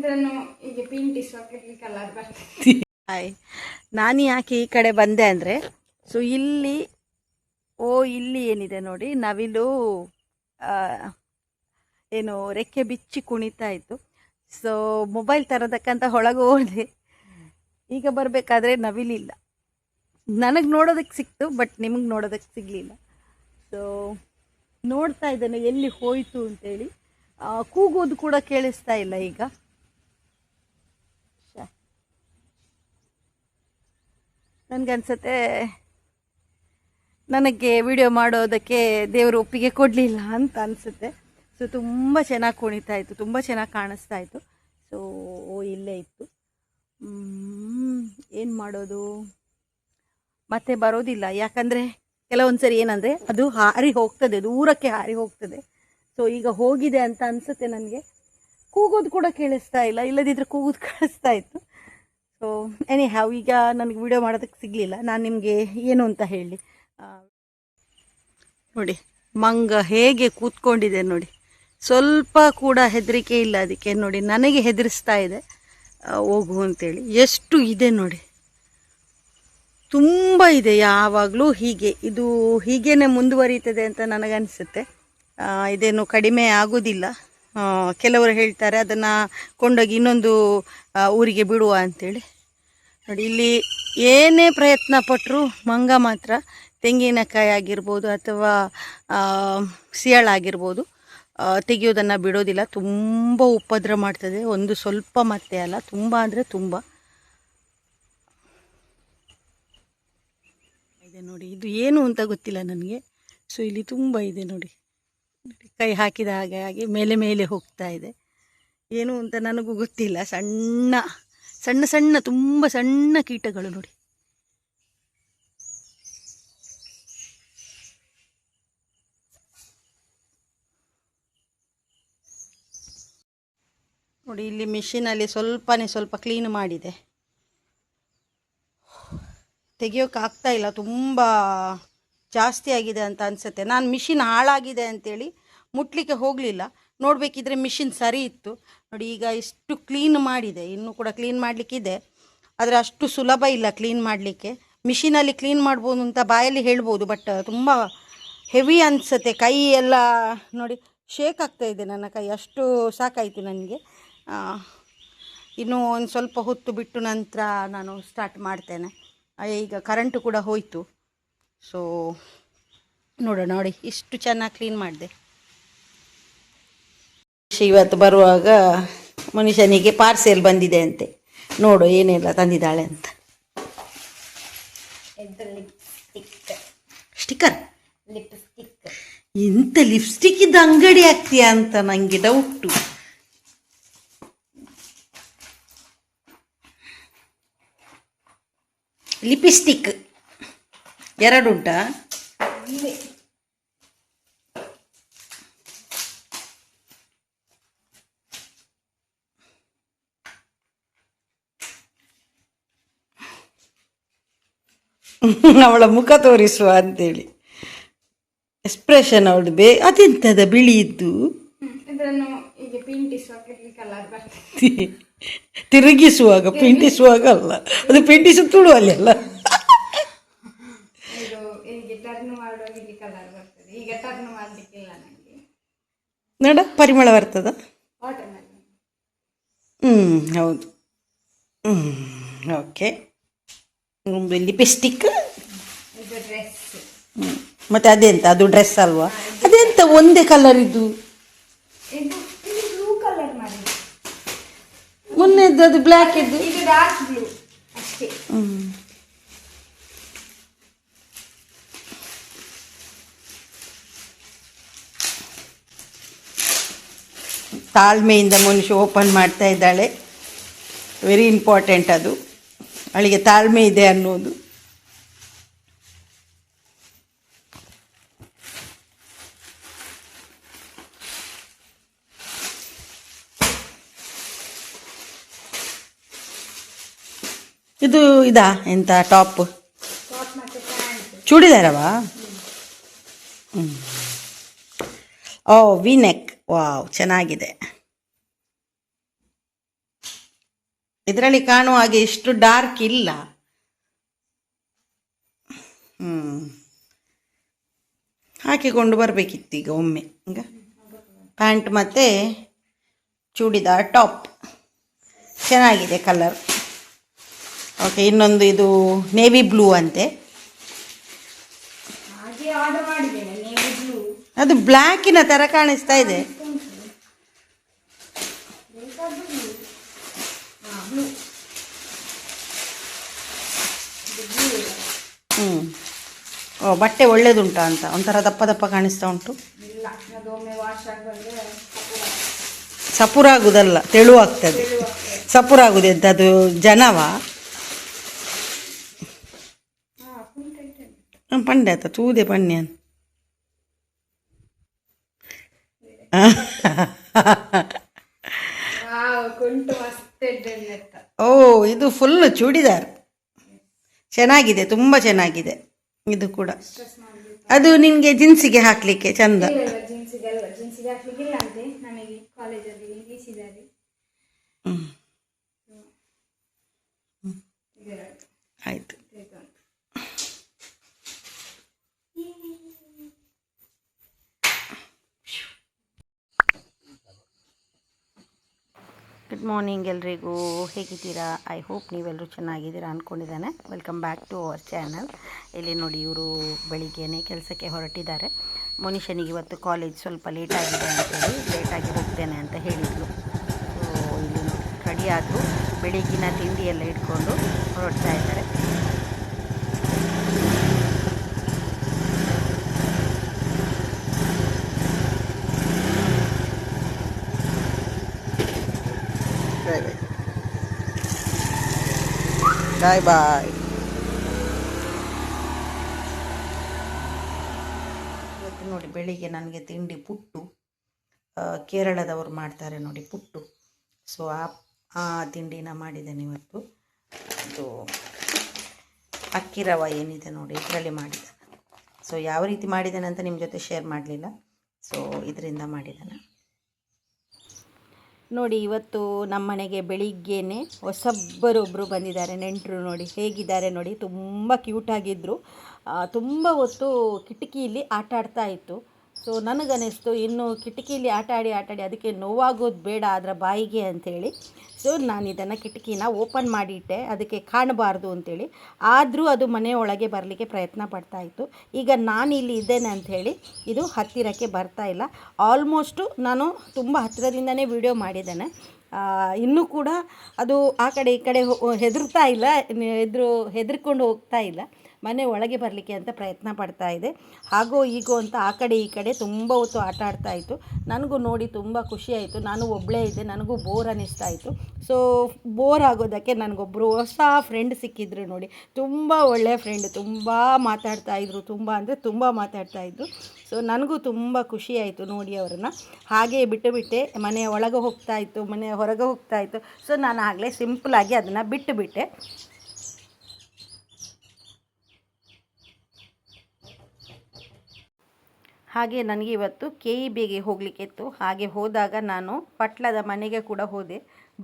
ಇದನ್ನು ಹೀಗೆ ಪಿಂಟಿಸುವ ಕಲರ್ ಬರ್ತದೆ. ಹಾಯ್, ನಾನು ಯಾಕೆ ಈ ಕಡೆ ಬಂದೆ ಅಂದರೆ, ಸೊ ಇಲ್ಲಿ ಇಲ್ಲಿ ಏನಿದೆ ನೋಡಿ, ನವಿಲು ಏನು ರೆಕ್ಕೆ ಬಿಚ್ಚಿ ಕುಣಿತಾ ಇತ್ತು. ಸೊ ಮೊಬೈಲ್ ತರೋದಕ್ಕಂತ ಒಳಗೆ ಹೋದೆ. ಈಗ ಬರಬೇಕಾದ್ರೆ ನವಿಲಿಲ್ಲ. ನನಗೆ ನೋಡೋದಕ್ಕೆ ಸಿಕ್ತು, ಬಟ್ ನಿಮಗೆ ನೋಡೋದಕ್ಕೆ ಸಿಗಲಿಲ್ಲ. ಸೊ ನೋಡ್ತಾ ಇದ್ದೇನೆ ಎಲ್ಲಿ ಹೋಯಿತು ಅಂತೇಳಿ. ಕೂಗೋದು ಕೂಡ ಕೇಳಿಸ್ತಾ ಇಲ್ಲ ಈಗ. ನನಗನ್ಸುತ್ತೆ ನನಗೆ ವಿಡಿಯೋ ಮಾಡೋದಕ್ಕೆ ದೇವರು ಒಪ್ಪಿಗೆ ಕೊಡಲಿಲ್ಲ ಅಂತ ಅನಿಸುತ್ತೆ. ಸೊ ತುಂಬ ಚೆನ್ನಾಗಿ ಕುಣಿತಾ ಇತ್ತು, ತುಂಬ ಚೆನ್ನಾಗಿ ಕಾಣಿಸ್ತಾ ಇತ್ತು. ಸೊ ಇಲ್ಲೇ ಇತ್ತು. ಏನು ಮಾಡೋದು, ಮತ್ತೆ ಬರೋದಿಲ್ಲ. ಯಾಕಂದರೆ ಕೆಲವೊಂದು ಸರಿ ಏನಂದರೆ ಅದು ಹಾರಿ ಹೋಗ್ತದೆ, ದೂರಕ್ಕೆ ಹಾರಿ ಹೋಗ್ತದೆ. ಸೊ ಈಗ ಹೋಗಿದೆ ಅಂತ ಅನಿಸುತ್ತೆ ನನಗೆ. ಕೂಗೋದು ಕೂಡ ಕೇಳಿಸ್ತಾ ಇಲ್ಲ, ಇಲ್ಲದಿದ್ದರೆ ಕೂಗೋದು ಕೇಳಿಸ್ತಾ ಇತ್ತು. ಸೊ ಎನಿ ಹ್ಯಾವ್, ಈಗ ನನಗೆ ವಿಡಿಯೋ ಮಾಡೋದಕ್ಕೆ ಸಿಗಲಿಲ್ಲ. ನಾನು ನಿಮಗೆ ಏನು ಅಂತ ಹೇಳಿ, ನೋಡಿ ಮಂಗ ಹೇಗೆ ಕೂತ್ಕೊಂಡಿದೆ ನೋಡಿ. ಸ್ವಲ್ಪ ಕೂಡ ಹೆದರಿಕೆ ಇಲ್ಲ ಅದಕ್ಕೆ. ನೋಡಿ ನನಗೆ ಹೆದರಿಸ್ತಾ ಇದೆ ಹೋಗು ಅಂತೇಳಿ. ಎಷ್ಟು ಇದೆ ನೋಡಿ, ತುಂಬ ಇದೆ. ಯಾವಾಗಲೂ ಇದು ಹೀಗೇ ಮುಂದುವರಿಯುತ್ತದೆ ಅಂತ ನನಗನ್ನಿಸುತ್ತೆ. ಇದೇನು ಕಡಿಮೆ ಆಗೋದಿಲ್ಲ. ಕೆಲವರು ಹೇಳ್ತಾರೆ ಅದನ್ನು ಕೊಂಡೋಗಿ ಇನ್ನೊಂದು ಊರಿಗೆ ಬಿಡುವ ಅಂಥೇಳಿ. ನೋಡಿ ಇಲ್ಲಿ ಏನೇ ಪ್ರಯತ್ನ ಪಟ್ಟರು ಮಂಗ ಮಾತ್ರ ತೆಂಗಿನಕಾಯಿ ಆಗಿರ್ಬೋದು ಅಥವಾ ಸಿಯಾಳಾಗಿರ್ಬೋದು ತೆಗೆಯೋದನ್ನು ಬಿಡೋದಿಲ್ಲ. ತುಂಬ ಉಪದ್ರ ಮಾಡ್ತದೆ, ಒಂದು ಸ್ವಲ್ಪ ಮತ್ತೆ ಅಲ್ಲ, ತುಂಬ ಅಂದರೆ ತುಂಬ ಇದೆ ನೋಡಿ. ಇದು ಏನು ಅಂತ ಗೊತ್ತಿಲ್ಲ ನನಗೆ. ಸೊ ಇಲ್ಲಿ ತುಂಬ ಇದೆ ನೋಡಿ, ಕೈ ಹಾಕಿದ ಹಾಗೆ ಮೇಲೆ ಮೇಲೆ ಹೋಗ್ತಾ ಇದೆ. ಏನು ಅಂತ ನನಗೂ ಗೊತ್ತಿಲ್ಲ. ಸಣ್ಣ ಸಣ್ಣ ಸಣ್ಣ ತುಂಬ ಸಣ್ಣ ಕೀಟಗಳು ನೋಡಿ. ನೋಡಿ ಇಲ್ಲಿ ಮಿಷಿನಲ್ಲಿ ಸ್ವಲ್ಪ ಕ್ಲೀನ್ ಮಾಡಿದೆ. ತೆಗಿಯೋಕೆ ಆಗ್ತಾ ಇಲ್ಲ, ತುಂಬ ಜಾಸ್ತಿ ಆಗಿದೆ ಅಂತ ಅನಿಸುತ್ತೆ. ನಾನು ಮಿಷಿನ್ ಹಾಳಾಗಿದೆ ಅಂತೇಳಿ ಮುಟ್ಲಿಕ್ಕೆ ಹೋಗಲಿಲ್ಲ. ನೋಡಬೇಕಿದ್ರೆ ಮಿಷಿನ್ ಸರಿ ಇತ್ತು ನೋಡಿ. ಈಗ ಇಷ್ಟು ಕ್ಲೀನ್ ಮಾಡಿದೆ, ಇನ್ನೂ ಕೂಡ ಕ್ಲೀನ್ ಮಾಡಲಿಕ್ಕಿದೆ. ಆದರೆ ಅಷ್ಟು ಸುಲಭ ಇಲ್ಲ ಕ್ಲೀನ್ ಮಾಡಲಿಕ್ಕೆ. ಮಿಷಿನಲ್ಲಿ ಕ್ಲೀನ್ ಮಾಡ್ಬೋದು ಅಂತ ಬಾಯಲ್ಲಿ ಹೇಳ್ಬೋದು, ಬಟ್ ತುಂಬ ಹೆವಿ ಅನಿಸುತ್ತೆ. ಕೈ ಎಲ್ಲ ನೋಡಿ ಶೇಕ್ ಆಗ್ತಾಯಿದೆ ನನ್ನ ಕೈ, ಅಷ್ಟು ಸಾಕಾಯಿತು ನನಗೆ. ಇನ್ನೂ ಒಂದು ಸ್ವಲ್ಪ ಹೊತ್ತು ಬಿಟ್ಟು ನಂತರ ನಾನು ಸ್ಟಾರ್ಟ್ ಮಾಡ್ತೇನೆ. ಈಗ ಕರೆಂಟು ಕೂಡ ಹೋಯಿತು. ಸೊ ನೋಡೋಣ. ನೋಡಿ ಇಷ್ಟು ಚೆನ್ನಾಗಿ ಕ್ಲೀನ್ ಮಾಡಿದೆ. ಇವತ್ತು ಬರುವಾಗ ಮನುಷ್ಯನಿಗೆ ಪಾರ್ಸೆಲ್ ಬಂದಿದೆ ಅಂತೆ. ನೋಡು ಏನೆಲ್ಲ ತಂದಿದ್ದಾಳೆ ಅಂತ. Sticker, lipstick. ಎಂತ ಲಿಪ್ಸ್ಟಿಕ್ ಇದ್ದ ಅಂಗಡಿ ಆಗ್ತೀಯಾ ಅಂತ ನನಗೆ ಡೌಟು. ಲಿಪ್ಸ್ಟಿಕ್ ಎರಡುಂಟಾ? ಅವಳ ಮುಖ ತೋರಿಸುವ ಅಂತೇಳಿ ಎಕ್ಸ್ಪ್ರೆಷನ್ ಅವಳದು. ಅದೆಂತದ ಬಿಳಿಯಿದ್ದು ತಿರುಗಿಸುವಾಗ ಪಿಂಟಿಸುವಾಗ ಅಲ್ಲ, ಅದು ಪಿಂಟಿಸು ತುಳುವಲ್ಲಿ ಅಲ್ಲ. ನೋಡ ಪರಿಮಳ ಬರ್ತದ. ಹೌದು. ಓಕೆ. ಒಂದು ಲಿಪ್ಸ್ಟಿಕ್, ಮತ್ತೆ ಅದೆಂತ, ಅದು ಡ್ರೆಸ್ ಅಲ್ವಾ? ಅದೆಂತ ಒಂದೇ ಕಲರ್ ಇದು? ಮೊನ್ನೆದ್ದು ಅದು ಬ್ಲ್ಯಾಕ್ ಇದ್ದು, ತಾಳ್ಮೆಯಿಂದ ಮನುಷ್ಯ ಓಪನ್ ಮಾಡ್ತಾ ಇದ್ದಾಳೆ. ವೆರಿ ಇಂಪಾರ್ಟೆಂಟ್ ಅದು, ಅವಳಿಗೆ ತಾಳ್ಮೆ ಇದೆ ಅನ್ನೋದು. ಇದು ಇದಾ ಎಂತ ಟಾಪ್ ಚೂಡಿದಾರವಾ? ಓ ವಿ ನೆಕ್, ವಾವ್ ಚೆನ್ನಾಗಿದೆ. ಇದರಲ್ಲಿ ಕಾಣುವ ಹಾಗೆ ಇಷ್ಟು ಡಾರ್ಕ್ ಇಲ್ಲ. ಹಾಕಿಕೊಂಡು ಬರಬೇಕಿತ್ತು ಈಗ ಒಮ್ಮೆ. ಈಗ ಪ್ಯಾಂಟ್ ಮತ್ತು ಚೂಡಿದಾರ್ ಟಾಪ್ ಚೆನ್ನಾಗಿದೆ ಕಲರ್. ಓಕೆ, ಇನ್ನೊಂದು ಇದು ನೇವಿ ಬ್ಲೂ ಅಂತೆ. ಹಾಗೆ ಆರ್ಡರ್ ಮಾಡಿದ್ದೇನೆ ನೇವಿ ಬ್ಲೂ. ಅದು ಬ್ಲ್ಯಾಕಿನ ಥರ ಕಾಣಿಸ್ತಾ ಇದೆ. ಓ, ಬಟ್ಟೆ ಒಳ್ಳೇದುಂಟಾ ಅಂತ ಒಂಥರ ದಪ್ಪ ದಪ್ಪ ಕಾಣಿಸ್ತಾ ಉಂಟು. ಇಲ್ಲ, ಅದೊಮ್ಮೆ ವಾಶ್ ಆಗಿದ್ರೆ ಸಪುರಾಗುದಲ್ಲ, ತೆಳುವಾಗ್ತದೆ. ಸಪುರಾಗುದೆ ಅಂತ ಅದು ಜನವ ಪಂಡೆ ಆತ ತೂದೆ ಪಣ್ಯ. ಓ, ಇದು ಫುಲ್ ಚೂಡಿದಾರ್ ಚೆನ್ನಾಗಿದೆ, ತುಂಬ ಚೆನ್ನಾಗಿದೆ. ಇದು ಕೂಡ ಅದು ನಿನಗೆ ಜೀನ್ಸಿಗೆ ಹಾಕ್ಲಿಕ್ಕೆ ಚಂದ. ಜೀನ್ಸಿಗೆ ಹಾಕ್ಲಿಕ್ಕಿಲ್ಲ ಅಂತೆ, ನಮಗೆ ಕಾಲೇಜಲ್ಲಿ ಇಳಿಸಿದ್ದಾರೆ. ಆಯಿತು. ಗುಡ್ ಮಾರ್ನಿಂಗ್ ಎಲ್ರಿಗೂ, ಹೇಗಿದ್ದೀರಾ? ಐ ಹೋಪ್ ನೀವೆಲ್ಲರೂ ಚೆನ್ನಾಗಿದ್ದೀರಾ ಅಂದ್ಕೊಂಡಿದ್ದಾನೆ. Welcome back to our channel. ಇಲ್ಲಿ ನೋಡಿ, ಇವರು ಬೆಳಿಗ್ಗೆನೇ ಕೆಲಸಕ್ಕೆ ಹೊರಟಿದ್ದಾರೆ. ಮನುಷ್ಯನಿಗೆ ಇವತ್ತು ಕಾಲೇಜ್ ಸ್ವಲ್ಪ ಲೇಟಾಗಿದೆ ಅಂತೇಳಿ ಲೇಟಾಗಿ ಹೋಗ್ತೇನೆ ಅಂತ ಹೇಳಿದರು. ಸೊ ಇಲ್ಲಿ ರೆಡಿ ಆದರು, ಬೆಳಿಗ್ಗಿನ ತಿಂಡಿ ಎಲ್ಲ ಇಟ್ಕೊಂಡು ಹೊರಡ್ತಾ ಇದ್ದಾರೆ. ಬಾಯ್ ಬಾಯ್. ಇವತ್ತು ನೋಡಿ, ಬೆಳಿಗ್ಗೆ ನನಗೆ ತಿಂಡಿ ಪುಟ್ಟು. ಕೇರಳದವರು ಮಾಡ್ತಾರೆ ನೋಡಿ ಪುಟ್ಟು. ಸೊ ಆ ತಿಂಡಿನ ಮಾಡಿದ್ದೇನೆ ಇವತ್ತು. ಇದು ಅಕ್ಕಿ ರವೆ ಏನಿದೆ ನೋಡಿ, ಇದರಲ್ಲಿ ಮಾಡಿದ್ದೇನೆ. ಸೊ ಯಾವ ರೀತಿ ಮಾಡಿದ್ದೇನೆ ಅಂತ ನಿಮ್ಮ ಜೊತೆ ಶೇರ್ ಮಾಡಲಿಲ್ಲ. ಸೊ ಇದರಿಂದ ಮಾಡಿದ್ದೇನೆ ನೋಡಿ. ಇವತ್ತು ನಮ್ಮ ಮನೆಗೆ ಬೆಳಿಗ್ಗೆನೇ ಹೊಸಬ್ಬರೊಬ್ಬರು ಬಂದಿದ್ದಾರೆ, ನೆಂಟರು. ನೋಡಿ ಹೇಗಿದ್ದಾರೆ ನೋಡಿ, ತುಂಬ ಕ್ಯೂಟಾಗಿದ್ದರು. ತುಂಬ ಹೊತ್ತು ಕಿಟಕಿಯಲ್ಲಿ ಆಟ ಆಡ್ತಾ ಇತ್ತು. ಸೊ ನನಗನ್ನಿಸ್ತು, ಇನ್ನು ಕಿಟಕಿಯಲ್ಲಿ ಆಟ ಆಡಿ ಅದಕ್ಕೆ ನೋವಾಗೋದು ಬೇಡ ಅದರ ಬಾಯಿಗೆ ಅಂಥೇಳಿ. ಸೊ ನಾನು ಇದನ್ನು ಕಿಟಕಿನ ಓಪನ್ ಮಾಡಿಟ್ಟೆ, ಅದಕ್ಕೆ ಕಾಣಬಾರ್ದು ಅಂಥೇಳಿ. ಆದರೂ ಅದು ಮನೆಯೊಳಗೆ ಬರಲಿಕ್ಕೆ ಪ್ರಯತ್ನ ಪಡ್ತಾಯಿತ್ತು. ಈಗ ನಾನು ಇಲ್ಲಿ ಇದ್ದೇನೆ ಅಂಥೇಳಿ ಇದು ಹತ್ತಿರಕ್ಕೆ ಬರ್ತಾ ಇಲ್ಲ. ಆಲ್ಮೋಸ್ಟು ನಾನು ತುಂಬ ಹತ್ತಿರದಿಂದನೇ ವಿಡಿಯೋ ಮಾಡಿದ್ದೇನೆ. ಇನ್ನೂ ಕೂಡ ಅದು ಆ ಕಡೆ ಈ ಕಡೆ ಹೆದರ್ತಾ ಇಲ್ಲ, ಹೆದರ್ಕೊಂಡು ಹೋಗ್ತಾ ಇಲ್ಲ. ಮನೆ ಒಳಗೆ ಬರಲಿಕ್ಕೆ ಅಂತ ಪ್ರಯತ್ನ ಪಡ್ತಾ ಇದೆ. ಹಾಗೋ ಹೀಗೋ ಅಂತ ಆ ಕಡೆ ಈ ಕಡೆ ತುಂಬ ಹೊತ್ತು ಆಟ ಆಡ್ತಾಯಿತ್ತು. ನನಗೂ ನೋಡಿ ತುಂಬ ಖುಷಿಯಾಯಿತು. ನಾನು ಒಬ್ಬಳೇ ಇದ್ದೆ, ನನಗೂ ಬೋರ್ ಅನ್ನಿಸ್ತಾ ಇತ್ತು. ಸೊ ಬೋರ್ ಆಗೋದಕ್ಕೆ ನನಗೊಬ್ಬರು ಹೊಸ ಫ್ರೆಂಡ್ ಸಿಕ್ಕಿದ್ರು ನೋಡಿ. ತುಂಬ ಒಳ್ಳೆಯ ಫ್ರೆಂಡ್, ತುಂಬ ಮಾತಾಡ್ತಾಯಿದ್ರು, ತುಂಬ ಅಂದರೆ ತುಂಬ ಮಾತಾಡ್ತಾಯಿದ್ರು. ಸೊ ನನಗೂ ತುಂಬ ಖುಷಿಯಾಯಿತು ನೋಡಿ ಅವರನ್ನು. ಹಾಗೇ ಬಿಟ್ಟುಬಿಟ್ಟೆ, ಮನೆಯ ಒಳಗೆ ಹೋಗ್ತಾಯಿತ್ತು, ಮನೆಯ ಹೊರಗೆ ಹೋಗ್ತಾಯಿತ್ತು. ಸೊ ನಾನು ಆಗಲೇ ಸಿಂಪಲಾಗಿ ಅದನ್ನು ಬಿಟ್ಟುಬಿಟ್ಟೆ. ಹಾಗೆ ನನಗೆ ಇವತ್ತು KEBಗೆ ಹೋಗಲಿಕ್ಕಿತ್ತು. ಹಾಗೆ ಹೋದಾಗ ನಾನು ಪಟ್ಲದ ಮನೆಗೆ ಕೂಡ ಹೋದೆ.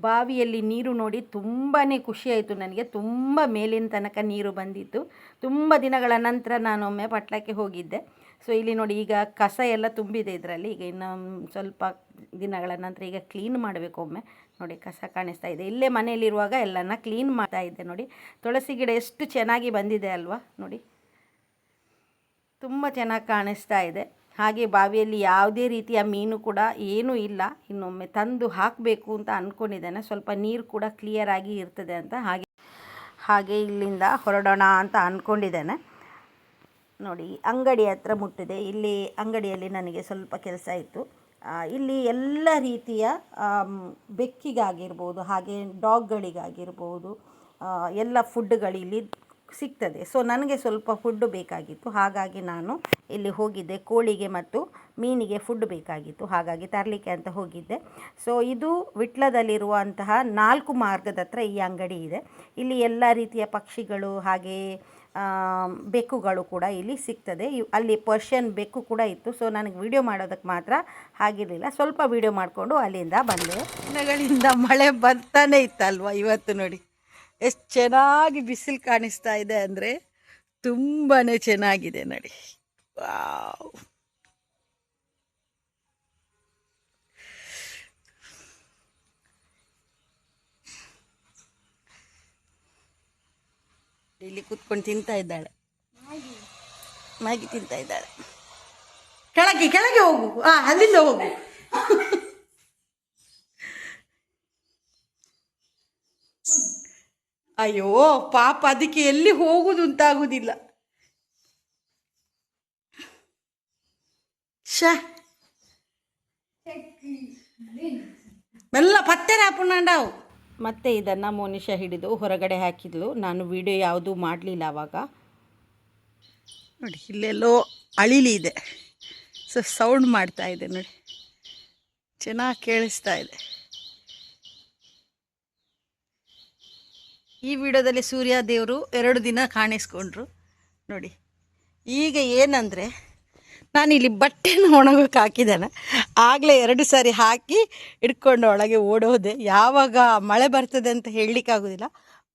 ಬಾವಿಯಲ್ಲಿ ನೀರು ನೋಡಿ ತುಂಬಾ ಖುಷಿಯಾಯಿತು ನನಗೆ. ತುಂಬ ಮೇಲಿನ ತನಕ ನೀರು ಬಂದಿತ್ತು. ತುಂಬ ದಿನಗಳ ನಂತರ ನಾನೊಮ್ಮೆ ಪಟ್ಲಕ್ಕೆ ಹೋಗಿದ್ದೆ. ಸೊ ಇಲ್ಲಿ ನೋಡಿ, ಈಗ ಕಸ ಎಲ್ಲ ತುಂಬಿದೆ ಇದರಲ್ಲಿ. ಈಗ ಇನ್ನು ಸ್ವಲ್ಪ ದಿನಗಳ ನಂತರ ಈಗ ಕ್ಲೀನ್ ಮಾಡಬೇಕು ಒಮ್ಮೆ. ನೋಡಿ ಕಸ ಕಾಣಿಸ್ತಾ ಇದೆ. ಇಲ್ಲೇ ಮನೆಯಲ್ಲಿರುವಾಗ ಎಲ್ಲನ ಕ್ಲೀನ್ ಮಾಡ್ತಾ ಇದ್ದೆ ನೋಡಿ. ತುಳಸಿ ಗಿಡ ಎಷ್ಟು ಚೆನ್ನಾಗಿ ಬಂದಿದೆ ಅಲ್ವಾ ನೋಡಿ, ತುಂಬ ಚೆನ್ನಾಗಿ ಕಾಣಿಸ್ತಾ ಇದೆ. ಹಾಗೆ ಬಾವಿಯಲ್ಲಿ ಯಾವುದೇ ರೀತಿಯ ಮೀನು ಕೂಡ ಏನೂ ಇಲ್ಲ. ಇನ್ನೊಮ್ಮೆ ತಂದು ಹಾಕಬೇಕು ಅಂತ ಅಂದ್ಕೊಂಡಿದ್ದೇನೆ. ಸ್ವಲ್ಪ ನೀರು ಕೂಡ ಕ್ಲಿಯರಾಗಿ ಇರ್ತದೆ ಅಂತ. ಹಾಗೆ ಇಲ್ಲಿಂದ ಹೊರಡೋಣ ಅಂತ ಅಂದ್ಕೊಂಡಿದ್ದೇನೆ. ನೋಡಿ ಅಂಗಡಿ ಹತ್ರ ಮುಟ್ಟಿದೆ. ಇಲ್ಲಿ ಅಂಗಡಿಯಲ್ಲಿ ನನಗೆ ಸ್ವಲ್ಪ ಕೆಲಸ ಇತ್ತು. ಇಲ್ಲಿ ಎಲ್ಲ ರೀತಿಯ ಬೆಕ್ಕಿಗಾಗಿರ್ಬೋದು, ಹಾಗೆ ಡಾಗ್ಗಳಿಗಾಗಿರ್ಬೋದು, ಎಲ್ಲ ಫುಡ್ಗಳಿಲ್ಲಿ ಸಿಗ್ತದೆ. ಸೊ ನನಗೆ ಸ್ವಲ್ಪ ಫುಡ್ಡು ಬೇಕಾಗಿತ್ತು, ಹಾಗಾಗಿ ನಾನು ಇಲ್ಲಿ ಹೋಗಿದ್ದೆ. ಕೋಳಿಗೆ ಮತ್ತು ಮೀನಿಗೆ ಫುಡ್ ಬೇಕಾಗಿತ್ತು, ಹಾಗಾಗಿ ತರಲಿಕ್ಕೆ ಅಂತ ಹೋಗಿದ್ದೆ. ಸೊ ಇದು ವಿಟ್ಲದಲ್ಲಿರುವಂತಹ 4 ಮಾರ್ಗದ ಹತ್ರ ಈ ಅಂಗಡಿ ಇದೆ. ಇಲ್ಲಿ ಎಲ್ಲ ರೀತಿಯ ಪಕ್ಷಿಗಳು, ಹಾಗೆ ಬೆಕ್ಕುಗಳು ಕೂಡ ಇಲ್ಲಿ ಸಿಗ್ತದೆ. ಅಲ್ಲಿ ಪರ್ಷಿಯನ್ ಬೆಕ್ಕು ಕೂಡ ಇತ್ತು. ಸೊ ನನಗೆ ವಿಡಿಯೋ ಮಾಡೋದಕ್ಕೆ ಮಾತ್ರ ಆಗಿರಲಿಲ್ಲ, ಸ್ವಲ್ಪ ವಿಡಿಯೋ ಮಾಡಿಕೊಂಡು ಅಲ್ಲಿಂದ ಬಂದೆ. ದಿನಗಳಿಂದ ಮಳೆ ಬರ್ತಾನೆ ಇತ್ತಲ್ವ, ಇವತ್ತು ನೋಡಿ ಎಷ್ಟು ಚೆನ್ನಾಗಿ ಬಿಸಿಲು ಕಾಣಿಸ್ತಾ ಇದೆ ಅಂದರೆ ತುಂಬಾ ಚೆನ್ನಾಗಿದೆ ನೋಡಿ. ವಾವ್, ಇಲ್ಲಿ ಕೂತ್ಕೊಂಡು ತಿಂತಾ ಇದ್ದಾಳೆ, ಮ್ಯಾಗಿ ತಿಂತಾ ಇದ್ದಾಳೆ. ಕೆಳಗೆ ಕೆಳಗೆ ಹೋಗು, ಅಲ್ಲಿಂದ ಹೋಗು. ಅಯ್ಯೋ ಪಾಪ, ಅದಕ್ಕೆ ಎಲ್ಲಿ ಹೋಗುದು ಅಂತಾಗುದಿಲ್ಲ. ಮೆಲ್ಲ ಪತ್ತೆರ ಹಾಪುಂಡಾವು. ಮತ್ತೆ ಇದನ್ನು ಮೋನಿಶಾ ಹಿಡಿದು ಹೊರಗಡೆ ಹಾಕಿದ್ಲು. ನಾನು ವಿಡಿಯೋ ಯಾವುದೂ ಮಾಡಲಿಲ್ಲ ಆವಾಗ. ನೋಡಿ ಇಲ್ಲೆಲ್ಲೋ ಅಳಿಲಿ ಇದೆ, ಸೊ ಸೌಂಡ್ ಮಾಡ್ತಾ ಇದೆ ನೋಡಿ, ಚೆನ್ನಾಗಿ ಕೇಳಿಸ್ತಾ ಇದೆ. ಈ ವಿಡಿಯೋದಲ್ಲಿ ಸೂರ್ಯ ದೇವರು 2 ದಿನ ಕಾಣಿಸ್ಕೊಂಡ್ರು ನೋಡಿ. ಈಗ ಏನಂದರೆ ನಾನಿಲ್ಲಿ ಬಟ್ಟೆನ ಒಣಗೋಕೆ ಹಾಕಿದ್ದೇನೆ, ಆಗಲೇ 2 ಸಾರಿ ಹಾಕಿ ಹಿಡ್ಕೊಂಡು ಒಳಗೆ ಓಡೋದೆ. ಯಾವಾಗ ಮಳೆ ಬರ್ತದೆ ಅಂತ ಹೇಳಲಿಕ್ಕಾಗೋದಿಲ್ಲ,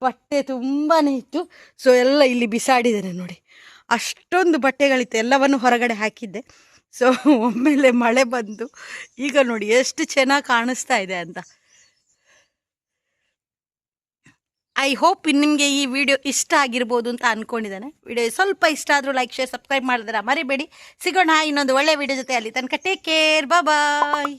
ಬಟ್ಟೆ ತುಂಬಾ ಇತ್ತು. ಸೊ ಎಲ್ಲ ಇಲ್ಲಿ ಬಿಸಾಡಿದ್ದೇನೆ ನೋಡಿ, ಅಷ್ಟೊಂದು ಬಟ್ಟೆಗಳಿತ್ತು, ಎಲ್ಲವನ್ನು ಹೊರಗಡೆ ಹಾಕಿದ್ದೆ. ಸೊ ಒಮ್ಮೆಲೆ ಮಳೆ ಬಂದು ಈಗ ನೋಡಿ ಎಷ್ಟು ಚೆನ್ನಾಗಿ ಕಾಣಿಸ್ತಾ ಇದೆ ಅಂತ. ಐ ಹೋಪ್ ನಿಮಗೆ ಈ ವಿಡಿಯೋ ಇಷ್ಟ ಆಗಿರ್ಬೋದು ಅಂತ ಅಂದ್ಕೊಂಡಿದ್ದಾನೆ. ವಿಡಿಯೋ ಸ್ವಲ್ಪ ಇಷ್ಟ ಆದರೂ ಲೈಕ್, ಶೇರ್, ಸಬ್ಸ್ಕ್ರೈಬ್ ಮಾಡಿದ್ರೆ ಮರಿಬೇಡಿ. ಸಿಗೋಣ ಇನ್ನೊಂದು ಒಳ್ಳೆ ವಿಡಿಯೋ ಜೊತೆ. ಅಲ್ಲಿ ತನಕ ಟೇಕ್ ಕೇರ್, ಬಾಯ್.